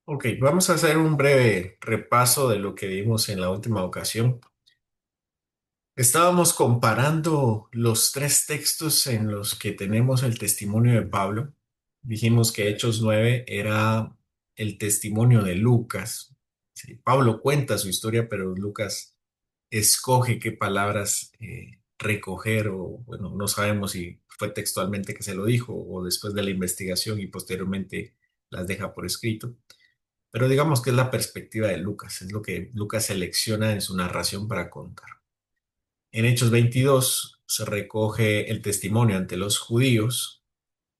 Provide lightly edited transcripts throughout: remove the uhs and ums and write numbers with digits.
Ok, vamos a hacer un breve repaso de lo que vimos en la última ocasión. Estábamos comparando los tres textos en los que tenemos el testimonio de Pablo. Dijimos que Hechos 9 era el testimonio de Lucas. Sí, Pablo cuenta su historia, pero Lucas escoge qué palabras recoger o, bueno, no sabemos si fue textualmente que se lo dijo o después de la investigación y posteriormente las deja por escrito. Pero digamos que es la perspectiva de Lucas, es lo que Lucas selecciona en su narración para contar. En Hechos 22 se recoge el testimonio ante los judíos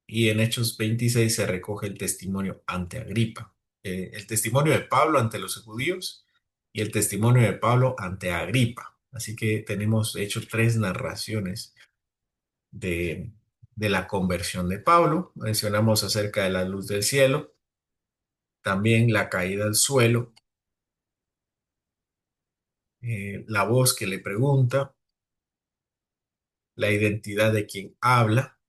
y en Hechos 26 se recoge el testimonio ante Agripa. El testimonio de Pablo ante los judíos y el testimonio de Pablo ante Agripa. Así que tenemos, de hecho, tres narraciones de, de la conversión de Pablo. Mencionamos acerca de la luz del cielo, también la caída al suelo, la voz que le pregunta, la identidad de quien habla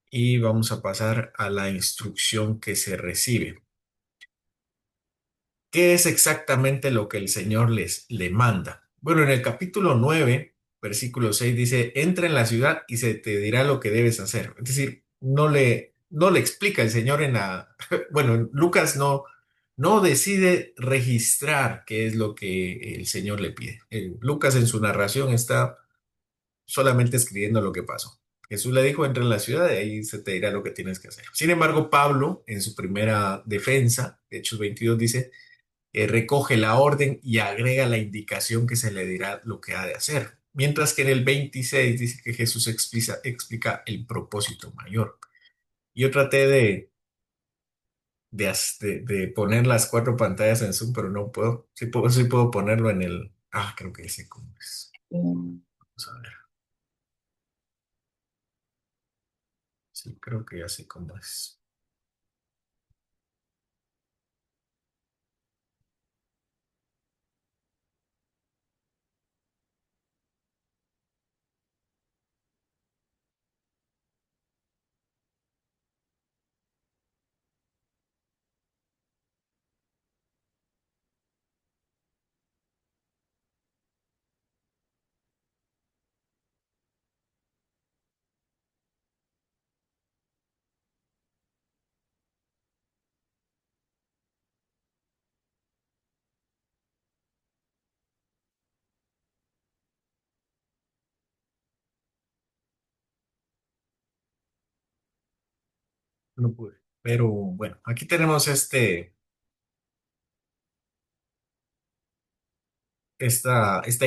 y vamos a pasar a la instrucción que se recibe. ¿Qué es exactamente lo que el Señor le manda? Bueno, en el capítulo 9, versículo 6 dice, entra en la ciudad y se te dirá lo que debes hacer. Es decir, no le explica el Señor en la... Bueno, Lucas no decide registrar qué es lo que el Señor le pide. Lucas en su narración está solamente escribiendo lo que pasó. Jesús le dijo, entra en la ciudad y ahí se te dirá lo que tienes que hacer. Sin embargo, Pablo, en su primera defensa, Hechos 22, dice, recoge la orden y agrega la indicación que se le dirá lo que ha de hacer. Mientras que en el 26 dice que Jesús explica el propósito mayor. Yo traté de poner las cuatro pantallas en Zoom, pero no puedo. Sí puedo ponerlo en el... Ah, creo que sé cómo es. Vamos a ver. Sí, creo que ya sé cómo es. No pude. Pero bueno, aquí tenemos esta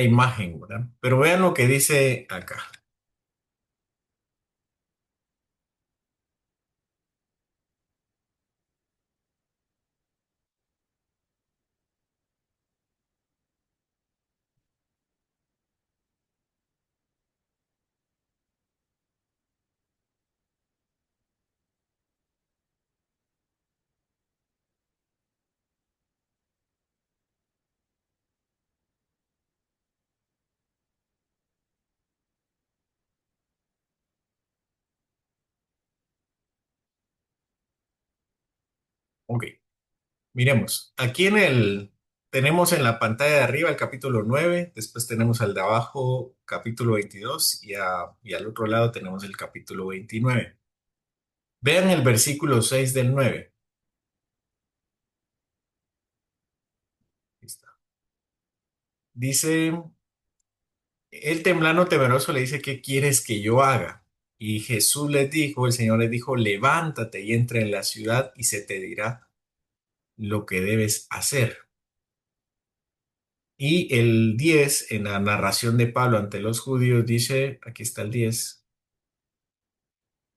imagen, ¿verdad? Pero vean lo que dice acá. Ok, miremos. Tenemos en la pantalla de arriba el capítulo 9, después tenemos al de abajo capítulo 22 y al otro lado tenemos el capítulo 29. Vean el versículo 6 del 9. Ahí está. Dice, el temblando temeroso le dice, ¿qué quieres que yo haga? Y Jesús les dijo, el Señor les dijo, levántate y entra en la ciudad y se te dirá lo que debes hacer. Y el 10 en la narración de Pablo ante los judíos, dice, aquí está el 10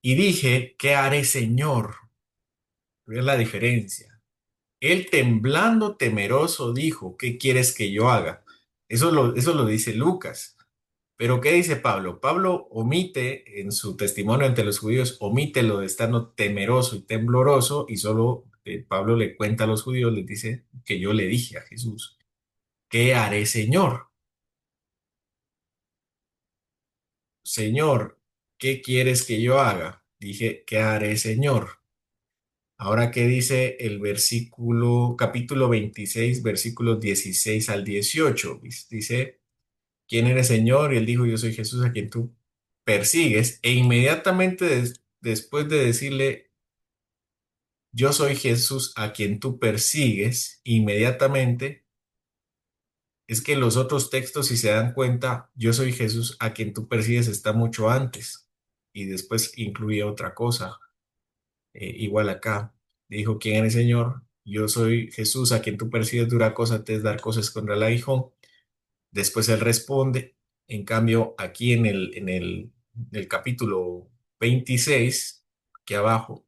y dije, ¿qué haré, Señor? Vean la diferencia. Él temblando temeroso dijo, ¿qué quieres que yo haga? Eso lo dice Lucas. Pero ¿qué dice Pablo? Pablo omite en su testimonio ante los judíos, omite lo de estando temeroso y tembloroso y solo Pablo le cuenta a los judíos, les dice que yo le dije a Jesús, ¿qué haré, Señor? Señor, ¿qué quieres que yo haga? Dije, ¿qué haré, Señor? Ahora, ¿qué dice el versículo, capítulo 26, versículos 16 al 18? Dice, ¿quién eres, Señor? Y él dijo, yo soy Jesús a quien tú persigues. E inmediatamente después de decirle, yo soy Jesús a quien tú persigues, inmediatamente es que los otros textos, si se dan cuenta, yo soy Jesús a quien tú persigues está mucho antes y después incluye otra cosa. Igual acá, dijo, ¿quién eres, Señor? Yo soy Jesús a quien tú persigues, dura cosa te es dar cosas contra el aguijón. Después él responde. En cambio, aquí en el capítulo 26, aquí abajo,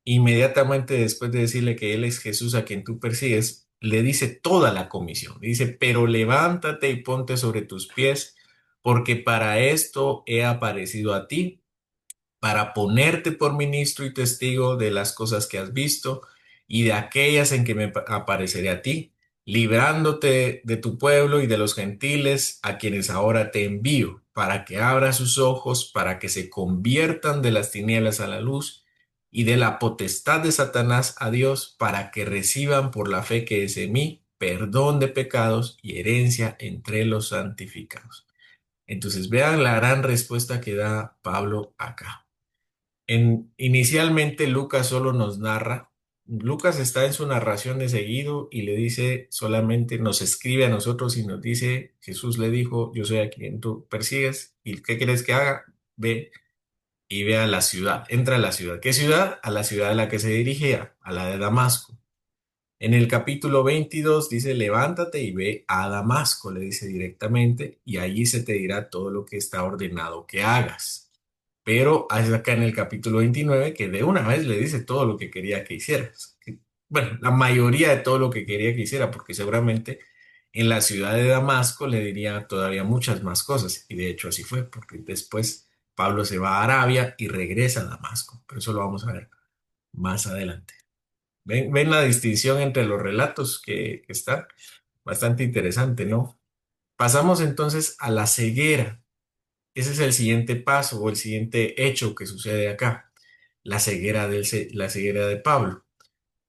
inmediatamente después de decirle que él es Jesús a quien tú persigues, le dice toda la comisión. Le dice, pero levántate y ponte sobre tus pies, porque para esto he aparecido a ti, para ponerte por ministro y testigo de las cosas que has visto y de aquellas en que me apareceré a ti, librándote de tu pueblo y de los gentiles a quienes ahora te envío, para que abra sus ojos, para que se conviertan de las tinieblas a la luz y de la potestad de Satanás a Dios, para que reciban por la fe que es en mí perdón de pecados y herencia entre los santificados. Entonces vean la gran respuesta que da Pablo acá. Inicialmente Lucas solo nos narra, Lucas está en su narración de seguido y le dice solamente, nos escribe a nosotros y nos dice, Jesús le dijo, yo soy a quien tú persigues y ¿qué quieres que haga? Ve y ve a la ciudad, entra a la ciudad. ¿Qué ciudad? A la ciudad a la que se dirigía, a la de Damasco. En el capítulo 22 dice, levántate y ve a Damasco, le dice directamente, y allí se te dirá todo lo que está ordenado que hagas. Pero hay acá en el capítulo 29 que de una vez le dice todo lo que quería que hicieras. Bueno, la mayoría de todo lo que quería que hiciera, porque seguramente en la ciudad de Damasco le diría todavía muchas más cosas. Y de hecho así fue, porque después Pablo se va a Arabia y regresa a Damasco. Pero eso lo vamos a ver más adelante. ¿Ven la distinción entre los relatos que está? Bastante interesante, ¿no? Pasamos entonces a la ceguera. Ese es el siguiente paso o el siguiente hecho que sucede acá. La ceguera de Pablo.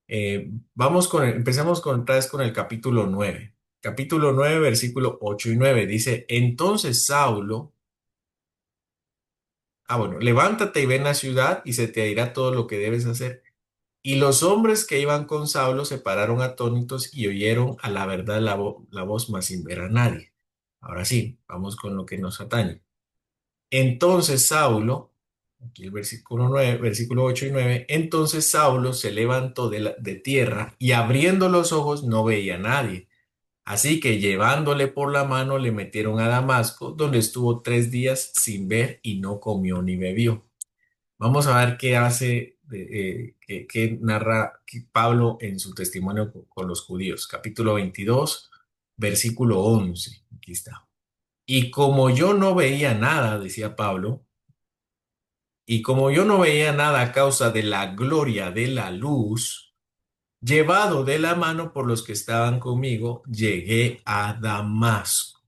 Empezamos otra vez con el capítulo 9. Capítulo 9, versículo 8 y 9. Dice, entonces Saulo, bueno, levántate y ven a la ciudad y se te dirá todo lo que debes hacer. Y los hombres que iban con Saulo se pararon atónitos y oyeron a la verdad la voz, mas sin ver a nadie. Ahora sí, vamos con lo que nos atañe. Entonces Saulo, aquí el versículo 9, versículo 8 y 9, entonces Saulo se levantó de tierra y abriendo los ojos no veía a nadie. Así que llevándole por la mano le metieron a Damasco, donde estuvo 3 días sin ver y no comió ni bebió. Vamos a ver qué hace, qué narra Pablo en su testimonio con los judíos. Capítulo 22, versículo 11. Aquí está. Y como yo no veía nada, decía Pablo, y como yo no veía nada a causa de la gloria de la luz, llevado de la mano por los que estaban conmigo, llegué a Damasco.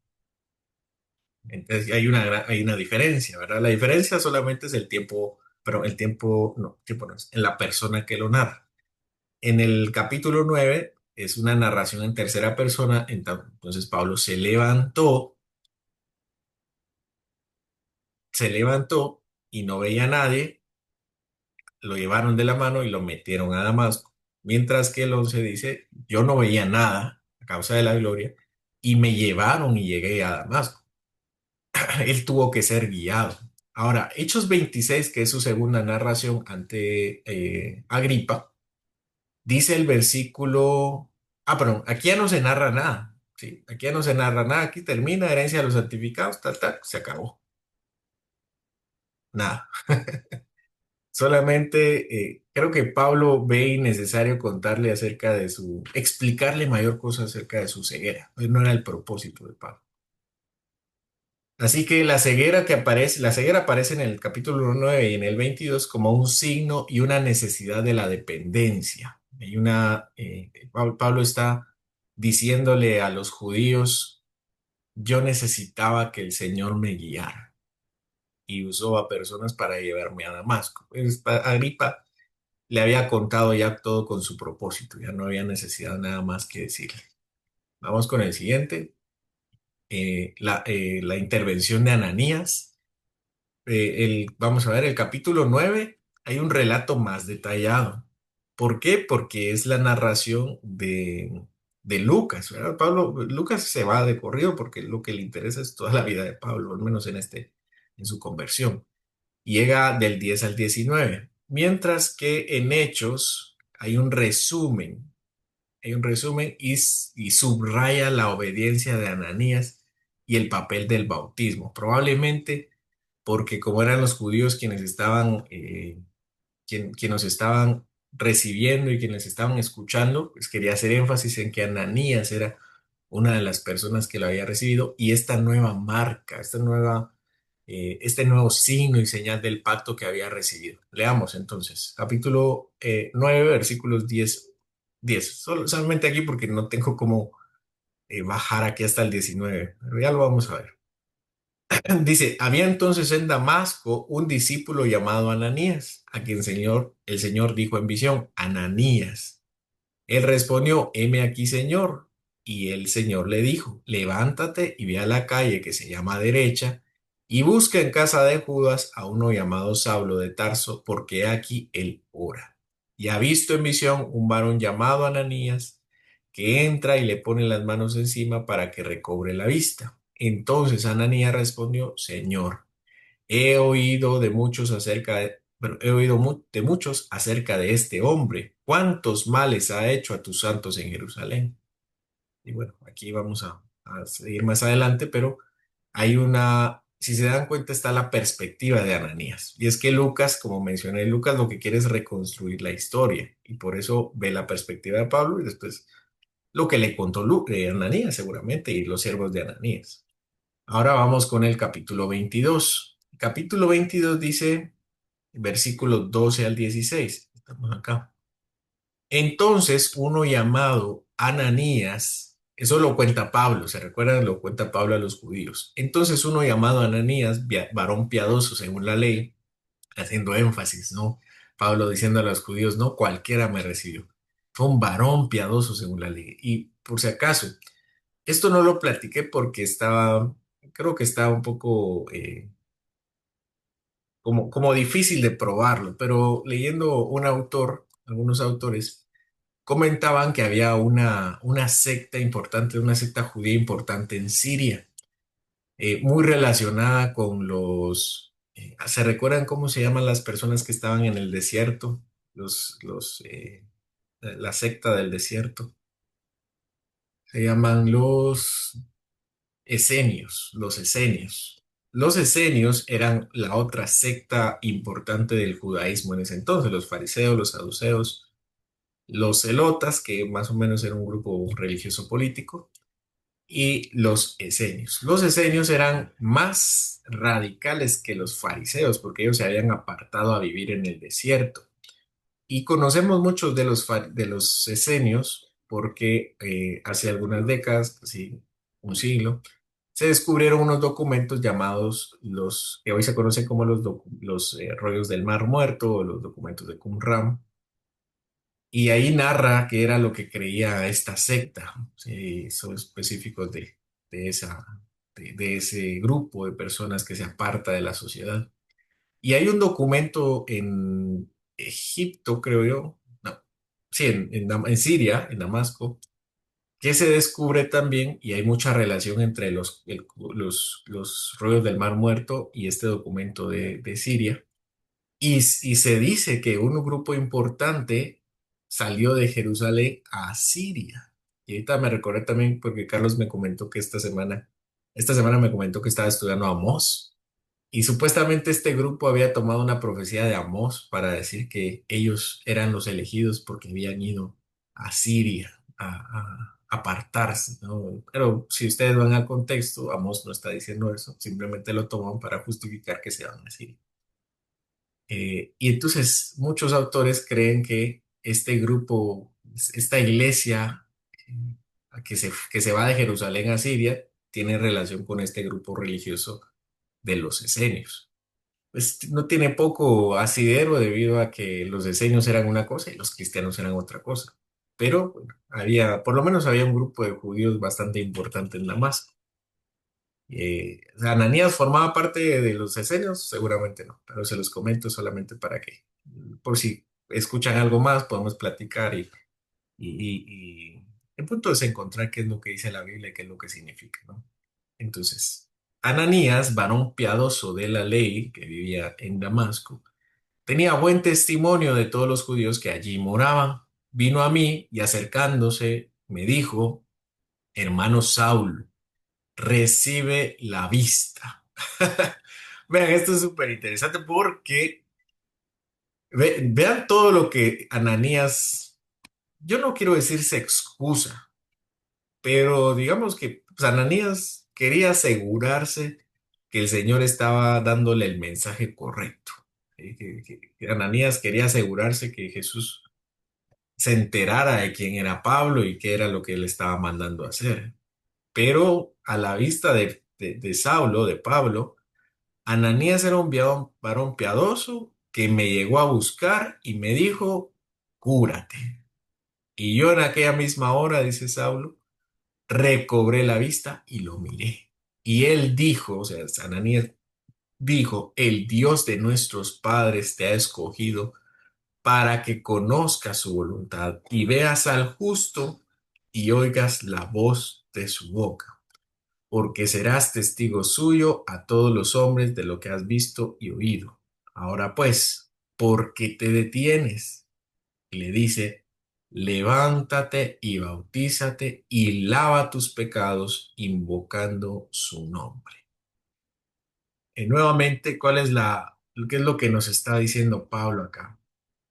Entonces hay una diferencia, ¿verdad? La diferencia solamente es el tiempo, pero el tiempo, no, tiempo no es, en la persona que lo narra. En el capítulo 9 es una narración en tercera persona, entonces Pablo se levantó y no veía a nadie, lo llevaron de la mano y lo metieron a Damasco. Mientras que el 11 dice, yo no veía nada a causa de la gloria y me llevaron y llegué a Damasco. Él tuvo que ser guiado. Ahora, Hechos 26, que es su segunda narración ante Agripa, dice el versículo, perdón, aquí ya no se narra nada. Sí, aquí ya no se narra nada, aquí termina herencia de los santificados, tal, tal, se acabó. Nada. Solamente creo que Pablo ve innecesario contarle acerca de explicarle mayor cosa acerca de su ceguera. Pues no era el propósito de Pablo. Así que la ceguera aparece en el capítulo 9 y en el 22 como un signo y una necesidad de la dependencia. Pablo está diciéndole a los judíos, yo necesitaba que el Señor me guiara y usó a personas para llevarme a Damasco. Pues, Agripa le había contado ya todo con su propósito, ya no había necesidad nada más que decirle. Vamos con el siguiente, la intervención de Ananías. Vamos a ver, el capítulo 9 hay un relato más detallado. ¿Por qué? Porque es la narración de Lucas, ¿verdad? Lucas se va de corrido porque lo que le interesa es toda la vida de Pablo, al menos en su conversión. Llega del 10 al 19, mientras que en Hechos hay un resumen y subraya la obediencia de Ananías y el papel del bautismo. Probablemente porque como eran los judíos quienes nos estaban recibiendo y quienes estaban escuchando, pues quería hacer énfasis en que Ananías era una de las personas que lo había recibido y esta nueva marca, este nuevo signo y señal del pacto que había recibido. Leamos entonces, capítulo 9, versículos 10. Solamente aquí porque no tengo cómo bajar aquí hasta el 19, pero ya lo vamos a ver. Dice, había entonces en Damasco un discípulo llamado Ananías, a quien el Señor dijo en visión, Ananías. Él respondió, heme aquí, Señor. Y el Señor le dijo, levántate y ve a la calle que se llama Derecha y busca en casa de Judas a uno llamado Saulo de Tarso, porque aquí él ora. Y ha visto en visión un varón llamado Ananías que entra y le pone las manos encima para que recobre la vista. Entonces Ananías respondió, Señor, he oído de muchos he oído de muchos acerca de este hombre. ¿Cuántos males ha hecho a tus santos en Jerusalén? Y bueno, aquí vamos a seguir más adelante, pero si se dan cuenta, está la perspectiva de Ananías. Y es que Lucas, como mencioné, Lucas lo que quiere es reconstruir la historia y por eso ve la perspectiva de Pablo y después lo que le contó Ananías seguramente y los siervos de Ananías. Ahora vamos con el capítulo 22. El capítulo 22 dice, versículos 12 al 16. Estamos acá. Entonces, uno llamado Ananías, eso lo cuenta Pablo, ¿se recuerdan? Lo cuenta Pablo a los judíos. Entonces, uno llamado Ananías, varón piadoso según la ley, haciendo énfasis, ¿no? Pablo diciendo a los judíos, no cualquiera me recibió. Fue un varón piadoso según la ley. Y por si acaso, esto no lo platiqué porque creo que estaba un poco como difícil de probarlo, pero leyendo algunos autores comentaban que había una secta importante, una secta judía importante en Siria, muy relacionada con ¿se recuerdan cómo se llaman las personas que estaban en el desierto? La secta del desierto. Se llaman los esenios, los esenios. Los esenios eran la otra secta importante del judaísmo en ese entonces, los fariseos, los saduceos, los celotas, que más o menos era un grupo religioso político, y los esenios. Los esenios eran más radicales que los fariseos porque ellos se habían apartado a vivir en el desierto. Y conocemos muchos de los esenios porque hace algunas décadas, así un siglo, se descubrieron unos documentos llamados los que hoy se conocen como los rollos del Mar Muerto o los documentos de Qumran. Y ahí narra qué era lo que creía esta secta. Sí, son específicos de esa, de ese grupo de personas que se aparta de la sociedad. Y hay un documento en Egipto, creo yo, no, sí, en Siria, en Damasco, que se descubre también, y hay mucha relación entre los rollos del Mar Muerto y este documento de Siria. Y se dice que un grupo importante salió de Jerusalén a Siria. Y ahorita me recordé también porque Carlos me comentó que esta semana me comentó que estaba estudiando Amós. Y supuestamente este grupo había tomado una profecía de Amós para decir que ellos eran los elegidos porque habían ido a Siria a apartarse, ¿no? Pero si ustedes van al contexto, Amós no está diciendo eso, simplemente lo toman para justificar que se van a Siria. Y entonces muchos autores creen que este grupo, esta iglesia que se va de Jerusalén a Siria, tiene relación con este grupo religioso de los esenios. pues no tiene poco asidero debido a que los esenios eran una cosa y los cristianos eran otra cosa. Pero bueno, por lo menos había un grupo de judíos bastante importante en Damasco. ¿Ananías formaba parte de los esenios? Seguramente no, pero se los comento solamente para que, por si escuchan algo más, podemos platicar y el punto es encontrar qué es lo que dice la Biblia y qué es lo que significa, ¿no? Entonces, Ananías, varón piadoso de la ley, que vivía en Damasco, tenía buen testimonio de todos los judíos que allí moraban. Vino a mí y acercándose me dijo, hermano Saúl, recibe la vista. Vean, esto es súper interesante porque vean todo lo que Ananías, yo no quiero decir se excusa, pero digamos que pues, Ananías quería asegurarse que el Señor estaba dándole el mensaje correcto. Que Ananías quería asegurarse que Jesús se enterara de quién era Pablo y qué era lo que él estaba mandando a hacer. Pero a la vista de Saulo, de Pablo, Ananías era un varón piadoso que me llegó a buscar y me dijo, cúrate. Y yo en aquella misma hora, dice Saulo, recobré la vista y lo miré. Y él dijo, o sea, Ananías dijo, el Dios de nuestros padres te ha escogido para que conozcas su voluntad y veas al justo y oigas la voz de su boca, porque serás testigo suyo a todos los hombres de lo que has visto y oído. Ahora pues, ¿por qué te detienes? Y le dice, levántate y bautízate y lava tus pecados invocando su nombre. Nuevamente, qué es lo que nos está diciendo Pablo acá?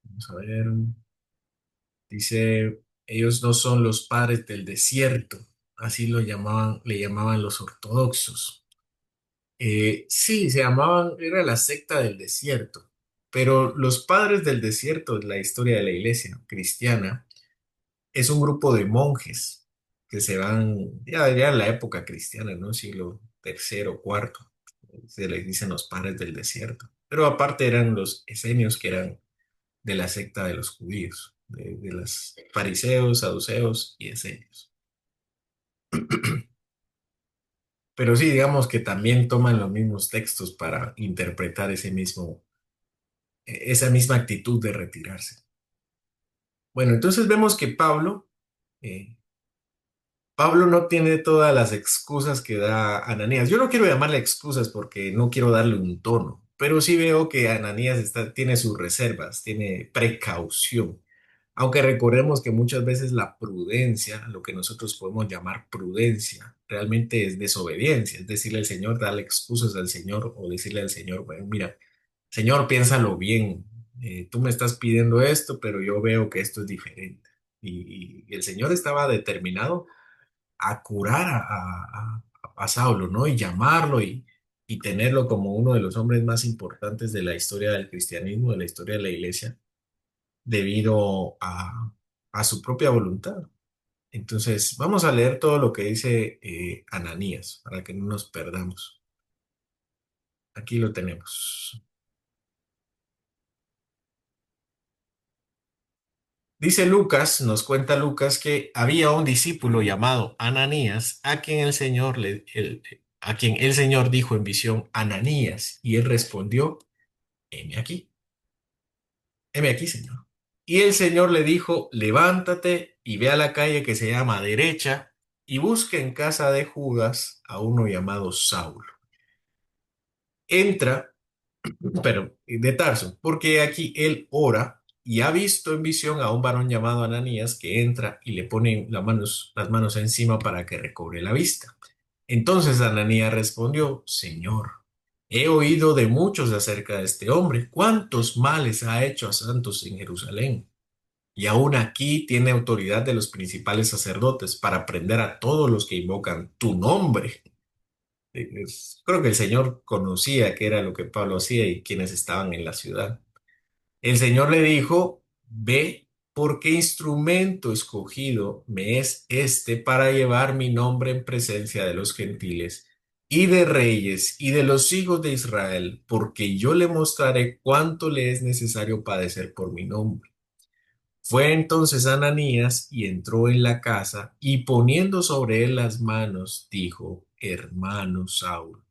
Vamos a ver. Dice, ellos no son los padres del desierto, así le llamaban los ortodoxos. Sí, se llamaban, era la secta del desierto, pero los padres del desierto, la historia de la iglesia cristiana, es un grupo de monjes que se van, ya en la época cristiana, ¿no? Siglo tercero, cuarto, se les dicen los padres del desierto. Pero aparte eran los esenios que eran de la secta de los judíos, de los fariseos, saduceos y esenios. Pero sí, digamos que también toman los mismos textos para interpretar esa misma actitud de retirarse. Bueno, entonces vemos que eh, Pablo no tiene todas las excusas que da Ananías. Yo no quiero llamarle excusas porque no quiero darle un tono, pero sí veo que Ananías tiene sus reservas, tiene precaución. Aunque recordemos que muchas veces la prudencia, lo que nosotros podemos llamar prudencia, realmente es desobediencia, es decirle al Señor, darle excusas al Señor o decirle al Señor, bueno, mira, Señor, piénsalo bien, tú me estás pidiendo esto, pero yo veo que esto es diferente. Y el Señor estaba determinado a curar a Saulo, ¿no? Y llamarlo y tenerlo como uno de los hombres más importantes de la historia del cristianismo, de la historia de la iglesia, debido a su propia voluntad. Entonces, vamos a leer todo lo que dice Ananías para que no nos perdamos. Aquí lo tenemos. Dice Lucas, nos cuenta Lucas que había un discípulo llamado Ananías, a quien el Señor dijo en visión, Ananías, y él respondió, heme aquí, heme aquí, Señor. Y el Señor le dijo, levántate y ve a la calle que se llama Derecha y busca en casa de Judas a uno llamado Saulo. Entra, pero de Tarso, porque aquí él ora y ha visto en visión a un varón llamado Ananías que entra y le pone las manos encima para que recobre la vista. Entonces Ananías respondió, Señor, he oído de muchos acerca de este hombre, cuántos males ha hecho a santos en Jerusalén. Y aún aquí tiene autoridad de los principales sacerdotes para prender a todos los que invocan tu nombre. Creo que el Señor conocía qué era lo que Pablo hacía y quiénes estaban en la ciudad. El Señor le dijo, ve, por qué instrumento escogido me es este para llevar mi nombre en presencia de los gentiles y de reyes y de los hijos de Israel, porque yo le mostraré cuánto le es necesario padecer por mi nombre. Fue entonces Ananías y entró en la casa y poniendo sobre él las manos, dijo, hermano Saulo,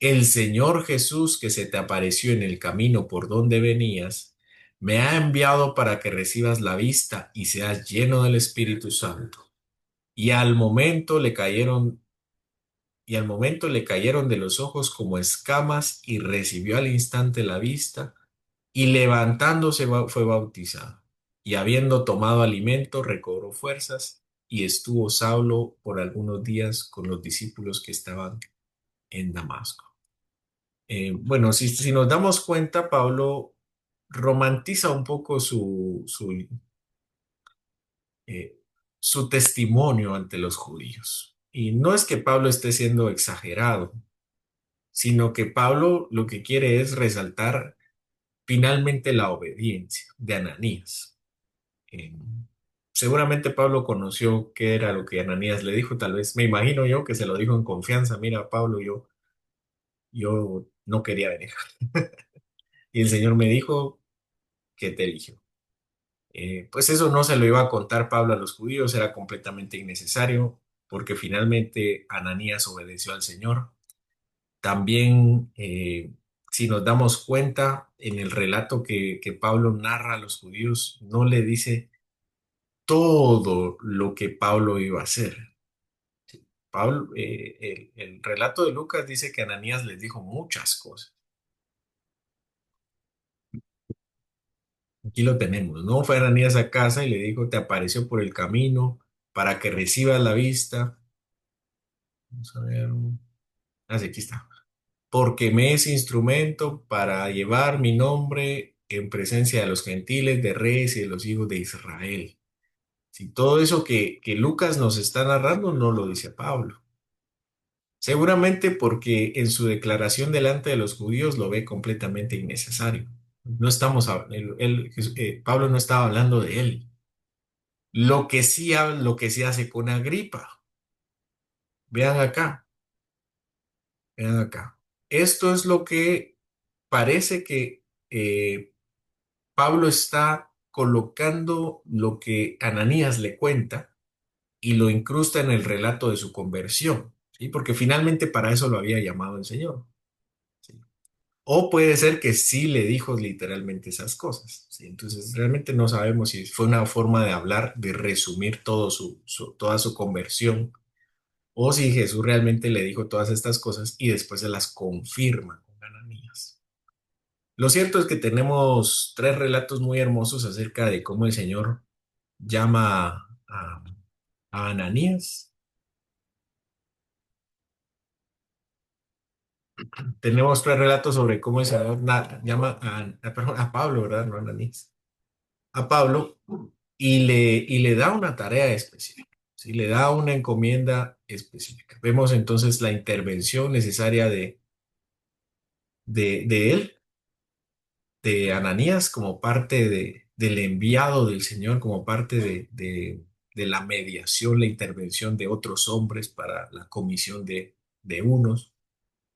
el Señor Jesús que se te apareció en el camino por donde venías, me ha enviado para que recibas la vista y seas lleno del Espíritu Santo. Y al momento le cayeron de los ojos como escamas y recibió al instante la vista y levantándose fue bautizado. Y habiendo tomado alimento, recobró fuerzas y estuvo Saulo por algunos días con los discípulos que estaban en Damasco. Bueno, si nos damos cuenta, Pablo romantiza un poco eh, su testimonio ante los judíos. Y no es que Pablo esté siendo exagerado, sino que Pablo lo que quiere es resaltar finalmente la obediencia de Ananías. Eh, Seguramente Pablo conoció qué era lo que Ananías le dijo, tal vez me imagino yo que se lo dijo en confianza, mira Pablo, yo no quería venir. Y el Señor me dijo que te eligió. Pues eso no se lo iba a contar Pablo a los judíos, era completamente innecesario, porque finalmente Ananías obedeció al Señor. También, si nos damos cuenta, en el relato que Pablo narra a los judíos, no le dice todo lo que Pablo iba a hacer. Pablo, el relato de Lucas dice que Ananías les dijo muchas cosas. Aquí lo tenemos, ¿no? Fue Ananías a casa y le dijo, te apareció por el camino para que recibas la vista. Vamos a ver. Ah, sí, aquí está. Porque me es instrumento para llevar mi nombre en presencia de los gentiles, de reyes y de los hijos de Israel. Si todo eso que Lucas nos está narrando no lo dice Pablo. Seguramente porque en su declaración delante de los judíos lo ve completamente innecesario. No estamos, Pablo no estaba hablando de él. Lo que sí hace con Agripa. Vean acá, vean acá. Esto es lo que parece que Pablo está colocando lo que Ananías le cuenta y lo incrusta en el relato de su conversión, ¿sí? Porque finalmente para eso lo había llamado el Señor, ¿sí? O puede ser que sí le dijo literalmente esas cosas, ¿sí? Entonces realmente no sabemos si fue una forma de hablar, de resumir toda su conversión, o si Jesús realmente le dijo todas estas cosas y después se las confirma con Ananías. Lo cierto es que tenemos tres relatos muy hermosos acerca de cómo el Señor llama a Ananías. Tenemos tres relatos sobre cómo el Señor llama perdón, a Pablo, ¿verdad? No a Ananías. A Pablo y le da una tarea específica, ¿sí? Le da una encomienda específica. Vemos entonces la intervención necesaria de él, de Ananías, como parte del enviado del Señor, como parte de la mediación, la intervención de otros hombres para la comisión de unos.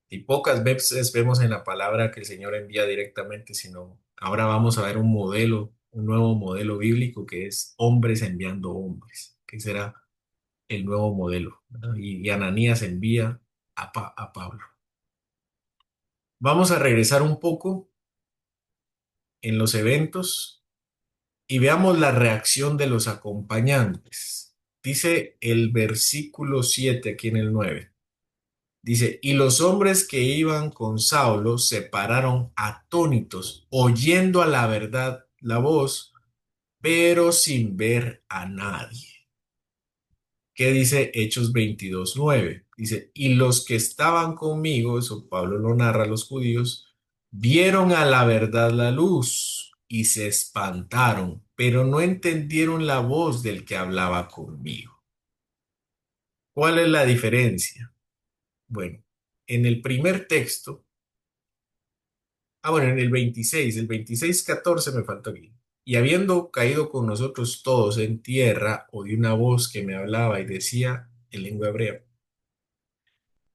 Y pocas veces vemos en la palabra que el Señor envía directamente, sino ahora vamos a ver un modelo, un nuevo modelo bíblico que es hombres enviando hombres, que será el nuevo modelo, ¿verdad? Y Ananías envía a Pablo. Vamos a regresar un poco en los eventos y veamos la reacción de los acompañantes. Dice el versículo 7 aquí en el 9. Dice, y los hombres que iban con Saulo se pararon atónitos, oyendo a la verdad la voz, pero sin ver a nadie. ¿Qué dice Hechos 22:9? Dice, y los que estaban conmigo, eso Pablo lo narra a los judíos, vieron a la verdad la luz y se espantaron, pero no entendieron la voz del que hablaba conmigo. ¿Cuál es la diferencia? Bueno, en el primer texto, bueno, en el 26:14 me faltó aquí. Y habiendo caído con nosotros todos en tierra, oí una voz que me hablaba y decía en lengua hebrea,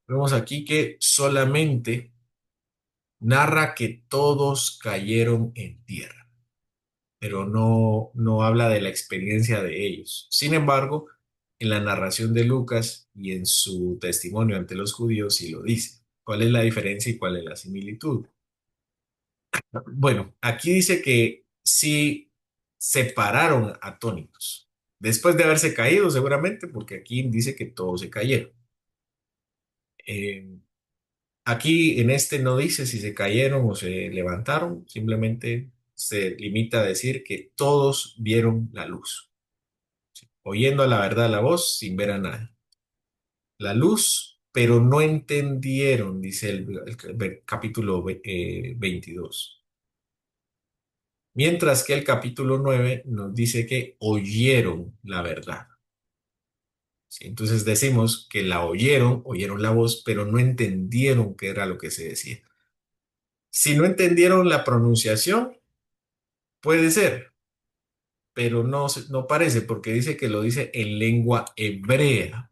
Vemos aquí que solamente narra que todos cayeron en tierra, pero no habla de la experiencia de ellos. Sin embargo, en la narración de Lucas y en su testimonio ante los judíos sí lo dice. ¿Cuál es la diferencia y cuál es la similitud? Bueno, aquí dice que sí se pararon atónitos, después de haberse caído seguramente, porque aquí dice que todos se cayeron. Eh, Aquí en este no dice si se cayeron o se levantaron, simplemente se limita a decir que todos vieron la luz, oyendo a la verdad la voz sin ver a nadie. La luz, pero no entendieron, dice el capítulo 22. Mientras que el capítulo 9 nos dice que oyeron la verdad. ¿Sí? Entonces decimos que la oyeron, oyeron la voz, pero no entendieron qué era lo que se decía. Si no entendieron la pronunciación, puede ser, pero no, no parece porque dice que lo dice en lengua hebrea.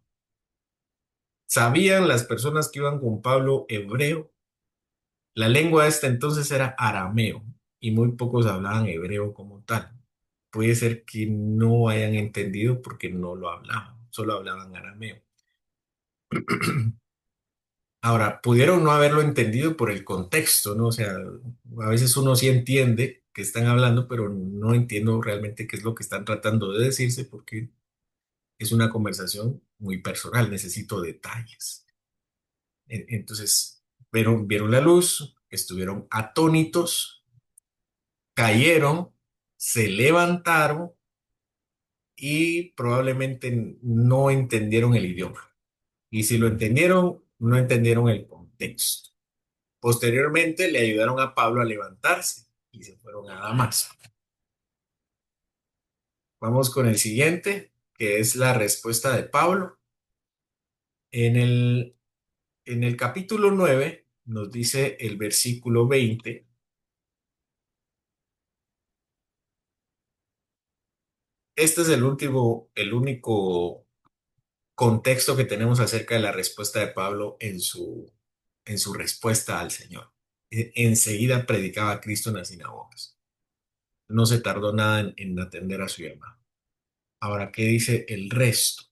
¿Sabían las personas que iban con Pablo hebreo? La lengua esta entonces era arameo y muy pocos hablaban hebreo como tal. Puede ser que no hayan entendido porque no lo hablaban, solo hablaban arameo. Ahora, pudieron no haberlo entendido por el contexto, ¿no? O sea, a veces uno sí entiende que están hablando, pero no entiendo realmente qué es lo que están tratando de decirse porque es una conversación muy personal, necesito detalles. Entonces, vieron la luz, estuvieron atónitos, cayeron, se levantaron y probablemente no entendieron el idioma. Y si lo entendieron, no entendieron el contexto. Posteriormente le ayudaron a Pablo a levantarse y se fueron a Damasco. Vamos con el siguiente, que es la respuesta de Pablo. En en el capítulo 9 nos dice el versículo 20. Este es el único contexto que tenemos acerca de la respuesta de Pablo en su respuesta al Señor. Enseguida predicaba a Cristo en las sinagogas. No se tardó nada en atender a su llamado. Ahora, ¿qué dice el resto?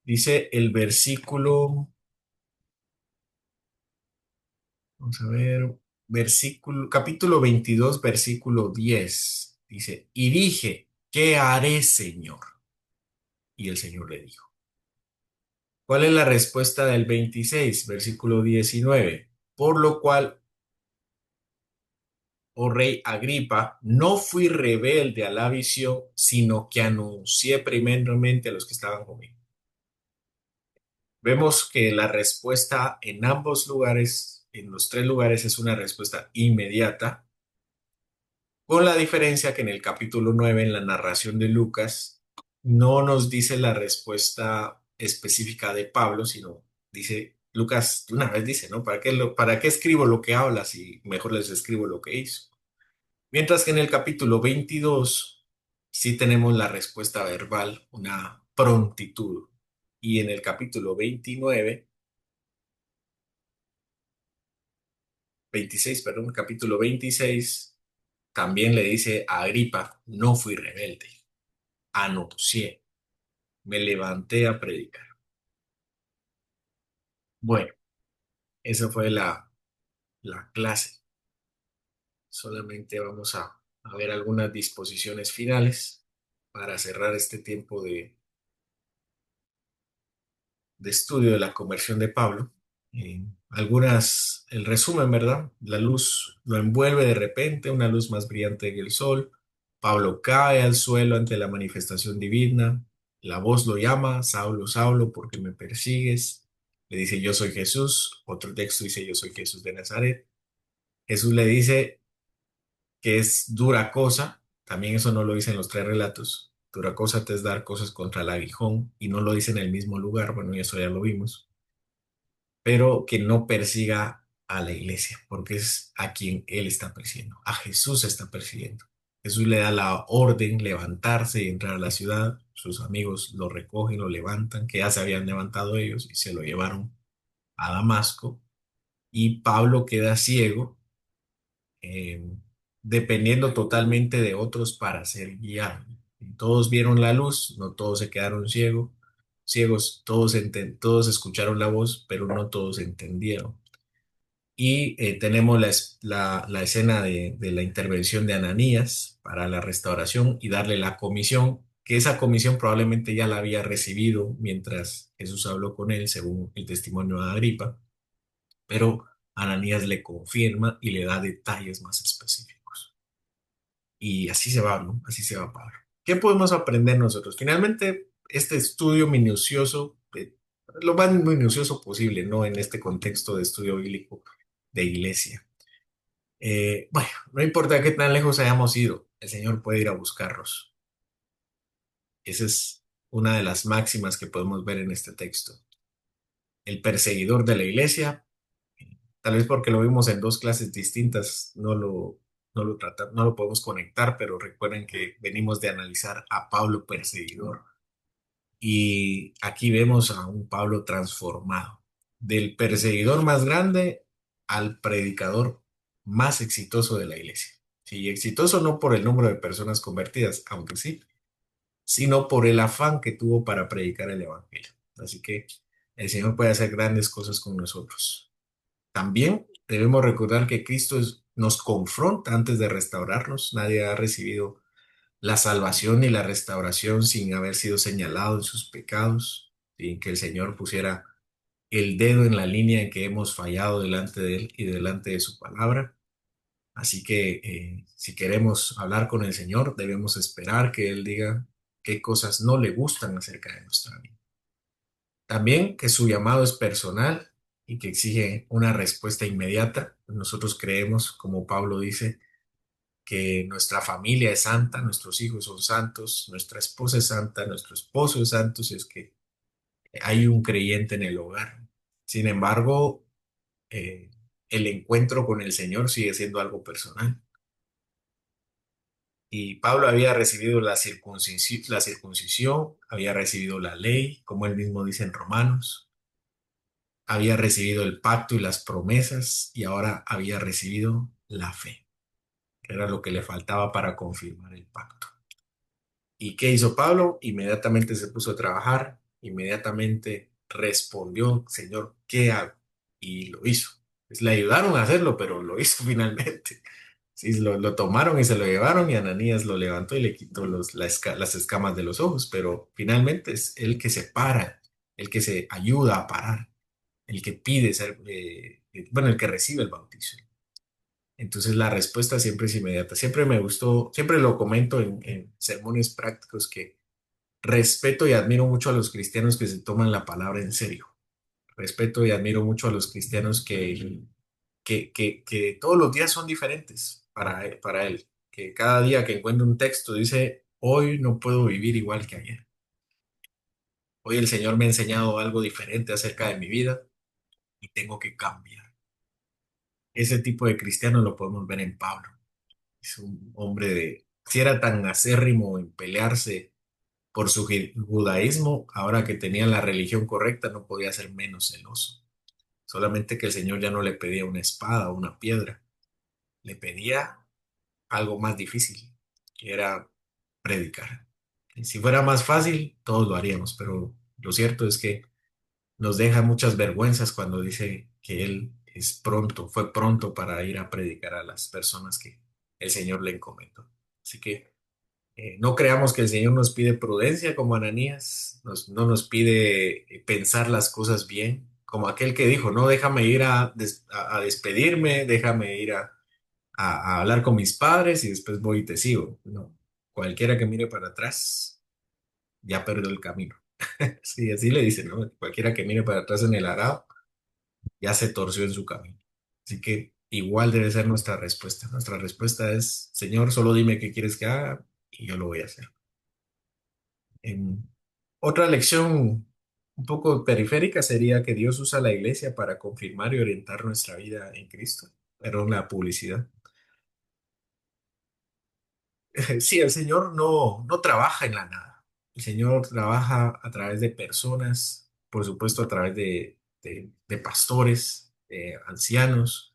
Dice el versículo, vamos a ver, capítulo 22, versículo 10. Dice, y dije, ¿qué haré, Señor? Y el Señor le dijo. ¿Cuál es la respuesta del 26, versículo 19? Por lo cual, oh rey Agripa, no fui rebelde a la visión, sino que anuncié primeramente a los que estaban conmigo. Vemos que la respuesta en ambos lugares, en los tres lugares, es una respuesta inmediata, con la diferencia que en el capítulo 9, en la narración de Lucas, no nos dice la respuesta específica de Pablo, sino dice, Lucas de una vez dice, ¿no? ¿Para qué escribo lo que habla si mejor les escribo lo que hizo? Mientras que en el capítulo 22 sí tenemos la respuesta verbal, una prontitud. Y en el capítulo 29 26 perdón, capítulo 26 también le dice a Agripa, no fui rebelde, anuncié, me levanté a predicar. Bueno, esa fue la clase. Solamente vamos a ver algunas disposiciones finales para cerrar este tiempo de estudio de la conversión de Pablo. El resumen, ¿verdad? La luz lo envuelve de repente, una luz más brillante que el sol. Pablo cae al suelo ante la manifestación divina. La voz lo llama, Saulo, Saulo, ¿por qué me persigues? Le dice, yo soy Jesús. Otro texto dice, yo soy Jesús de Nazaret. Jesús le dice que es dura cosa. También eso no lo dice en los tres relatos. Dura cosa te es dar cosas contra el aguijón y no lo dice en el mismo lugar. Bueno, y eso ya lo vimos, pero que no persiga a la iglesia, porque es a quien él está persiguiendo, a Jesús está persiguiendo. Jesús le da la orden levantarse y entrar a la ciudad. Sus amigos lo recogen, lo levantan, que ya se habían levantado ellos y se lo llevaron a Damasco. Y Pablo queda ciego, eh, dependiendo totalmente de otros para ser guiado. Todos vieron la luz, no todos se quedaron ciegos, todos escucharon la voz, pero no todos entendieron. Y tenemos la escena de la intervención de Ananías para la restauración y darle la comisión, que esa comisión probablemente ya la había recibido mientras Jesús habló con él, según el testimonio de Agripa, pero Ananías le confirma y le da detalles más específicos. Y así se va, ¿no? Así se va Pablo. ¿Qué podemos aprender nosotros? Finalmente, este estudio minucioso, lo más minucioso posible, ¿no? En este contexto de estudio bíblico de iglesia. Bueno, no importa qué tan lejos hayamos ido, el Señor puede ir a buscarnos. Esa es una de las máximas que podemos ver en este texto. El perseguidor de la iglesia, tal vez porque lo vimos en dos clases distintas, no lo podemos conectar, pero recuerden que venimos de analizar a Pablo perseguidor. Y aquí vemos a un Pablo transformado, del perseguidor más grande al predicador más exitoso de la iglesia. Sí, exitoso no por el número de personas convertidas, aunque sí, sino por el afán que tuvo para predicar el evangelio. Así que el Señor puede hacer grandes cosas con nosotros. También debemos recordar que nos confronta antes de restaurarnos. Nadie ha recibido la salvación y la restauración sin haber sido señalado en sus pecados, sin que el Señor pusiera el dedo en la línea en que hemos fallado delante de Él y delante de su palabra. Así que si queremos hablar con el Señor, debemos esperar que Él diga qué cosas no le gustan acerca de nuestra vida. También que su llamado es personal y que exige una respuesta inmediata. Nosotros creemos, como Pablo dice, que nuestra familia es santa, nuestros hijos son santos, nuestra esposa es santa, nuestro esposo es santo, si es que hay un creyente en el hogar. Sin embargo, eh, el encuentro con el Señor sigue siendo algo personal. Y Pablo había recibido la circuncisión, había recibido la ley, como él mismo dice en Romanos, había recibido el pacto y las promesas y ahora había recibido la fe, que era lo que le faltaba para confirmar el pacto. ¿Y qué hizo Pablo? Inmediatamente se puso a trabajar, inmediatamente respondió, Señor, ¿qué hago? Y lo hizo. Pues le ayudaron a hacerlo, pero lo hizo finalmente. Sí, lo tomaron y se lo llevaron y Ananías lo levantó y le quitó las escamas de los ojos, pero finalmente es el que se para, el que se ayuda a parar, el que pide ser, bueno, el que recibe el bautismo. Entonces la respuesta siempre es inmediata. Siempre me gustó, siempre lo comento en sermones prácticos que respeto y admiro mucho a los cristianos que se toman la palabra en serio. Respeto y admiro mucho a los cristianos que todos los días son diferentes para él. Que cada día que encuentra un texto dice, hoy no puedo vivir igual que ayer. Hoy el Señor me ha enseñado algo diferente acerca de mi vida y tengo que cambiar. Ese tipo de cristiano lo podemos ver en Pablo. Es un hombre si era tan acérrimo en pelearse por su judaísmo, ahora que tenía la religión correcta, no podía ser menos celoso. Solamente que el Señor ya no le pedía una espada o una piedra, le pedía algo más difícil, que era predicar. Y si fuera más fácil, todos lo haríamos, pero lo cierto es que nos deja muchas vergüenzas cuando dice que Él fue pronto para ir a predicar a las personas que el Señor le encomendó. Así que no creamos que el Señor nos pide prudencia como Ananías, no nos pide pensar las cosas bien, como aquel que dijo, no, déjame ir a despedirme, déjame ir a hablar con mis padres y después voy y te sigo. No, cualquiera que mire para atrás ya perdió el camino. Sí, así le dicen, ¿no? Cualquiera que mire para atrás en el arado ya se torció en su camino. Así que igual debe ser nuestra respuesta. Nuestra respuesta es, Señor, solo dime qué quieres que haga y yo lo voy a hacer. Otra lección un poco periférica sería que Dios usa la iglesia para confirmar y orientar nuestra vida en Cristo. Perdón, la publicidad. Sí, el Señor no trabaja en la nada. El Señor trabaja a través de personas, por supuesto a través de pastores, de ancianos.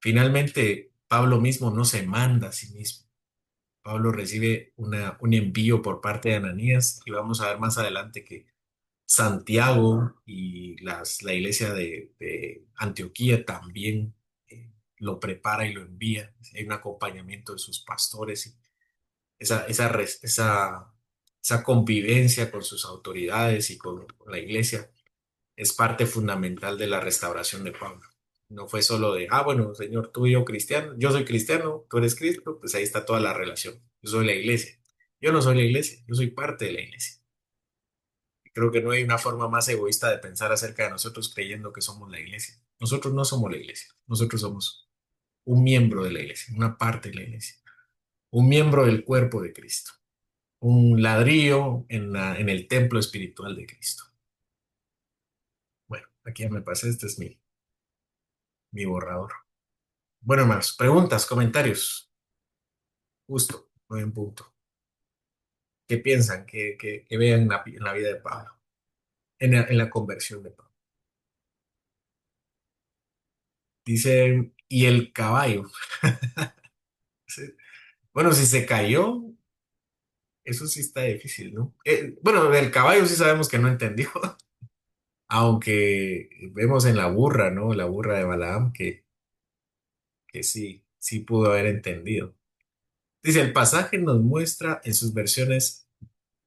Finalmente, Pablo mismo no se manda a sí mismo. Pablo recibe un envío por parte de Ananías y vamos a ver más adelante que Santiago y la iglesia de Antioquía también lo prepara y lo envía. Hay un acompañamiento de sus pastores y esa convivencia con sus autoridades y con la iglesia es parte fundamental de la restauración de Pablo. No fue solo de, bueno, Señor, tú y yo cristiano, yo soy cristiano, tú eres Cristo, pues ahí está toda la relación. Yo soy la iglesia. Yo no soy la iglesia, yo soy parte de la iglesia. Creo que no hay una forma más egoísta de pensar acerca de nosotros creyendo que somos la iglesia. Nosotros no somos la iglesia, nosotros somos un miembro de la iglesia, una parte de la iglesia, un miembro del cuerpo de Cristo, un ladrillo en el templo espiritual de Cristo. Bueno, aquí ya me pasé, este es mi borrador. Bueno, hermanos, preguntas, comentarios. Justo, buen punto. ¿Qué piensan? ¿Qué vean en la vida de Pablo? En la conversión de Pablo. Dice, y el caballo. Sí. Bueno, si se cayó, eso sí está difícil, ¿no? Bueno, del caballo sí sabemos que no entendió, aunque vemos en la burra, ¿no? La burra de Balaam, que sí pudo haber entendido. Dice, el pasaje nos muestra en sus versiones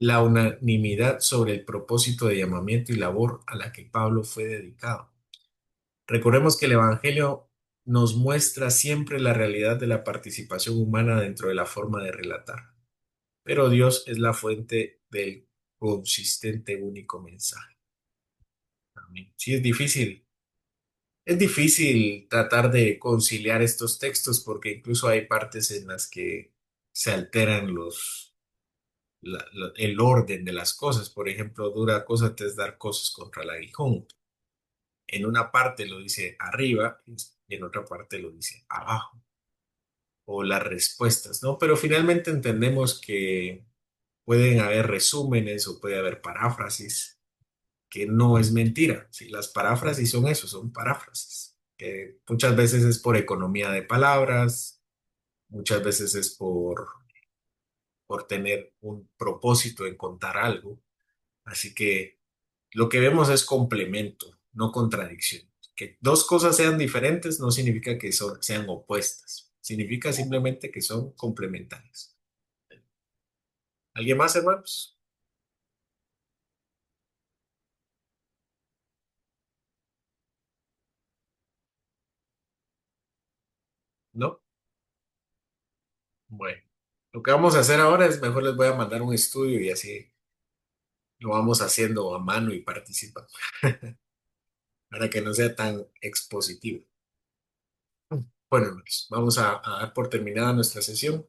la unanimidad sobre el propósito de llamamiento y labor a la que Pablo fue dedicado. Recordemos que el Evangelio nos muestra siempre la realidad de la participación humana dentro de la forma de relatar, pero Dios es la fuente del consistente único mensaje. Amén. Sí, es difícil. Es difícil tratar de conciliar estos textos porque incluso hay partes en las que se alteran el orden de las cosas. Por ejemplo, dura cosa te es dar cosas contra el aguijón. En una parte lo dice arriba y en otra parte lo dice abajo. O las respuestas, ¿no? Pero finalmente entendemos que pueden haber resúmenes o puede haber paráfrasis, que no es mentira. Sí, las paráfrasis son eso, son paráfrasis. Que muchas veces es por economía de palabras, muchas veces es por tener un propósito en contar algo. Así que lo que vemos es complemento, no contradicción. Que dos cosas sean diferentes no significa que sean opuestas. Significa simplemente que son complementarias. ¿Alguien más, hermanos? ¿No? Bueno, lo que vamos a hacer ahora es mejor les voy a mandar un estudio y así lo vamos haciendo a mano y participan para que no sea tan expositivo. Bueno, hermanos, vamos a dar por terminada nuestra sesión.